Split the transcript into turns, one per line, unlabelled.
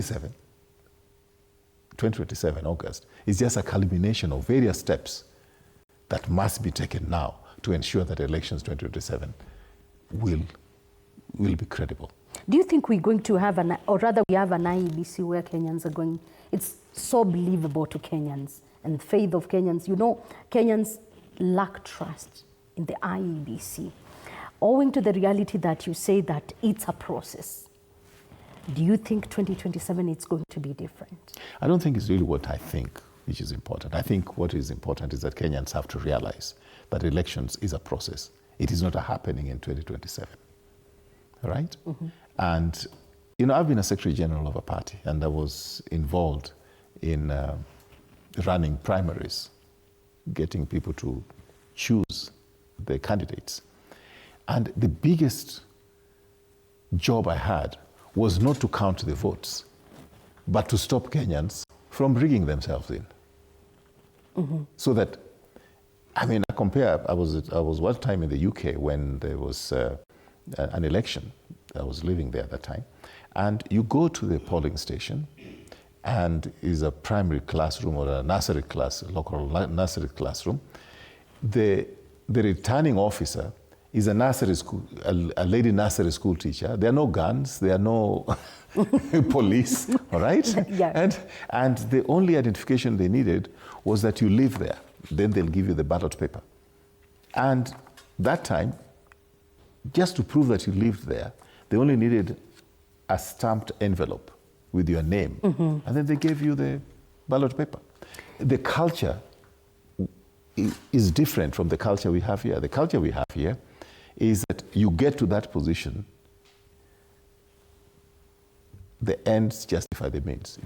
2027 August, is just a culmination of various steps that must be taken now to ensure that elections 2027 will be credible.
Do you think we're going to have or rather we have an IEBC where Kenyans are going, it's so believable to Kenyans and the faith of Kenyans. You know, Kenyans lack trust in the IEBC, owing to the reality that you say that it's a process. Do you think 2027 it's going to be different? I
don't think it's really what I think which is important. I think what is important is that Kenyans have to realize that elections is a process. It is not a happening in 2027, all right? Mm-hmm. And, you know, I've been a Secretary General of a party, and I was involved in running primaries, getting people to choose the candidates. And the biggest job I had was not to count the votes, but to stop Kenyans from rigging themselves in. Mm-hmm. So that, I mean, I compare, I was one time in the UK when there was an election. I was living there at that time. And you go to the polling station, and is a primary classroom or a nursery class, local nursery classroom. The returning officer is a nursery school, a lady nursery school teacher. There are no guns, there are no police, all right? Yeah. And the only identification they needed was that you live there. Then they'll give you the ballot paper. And that time, just to prove that you lived there, they only needed a stamped envelope with your name. Mm-hmm. And then they gave you the ballot paper. The culture is different from the culture we have here. The culture we have here is that you get to that position, the ends justify the means.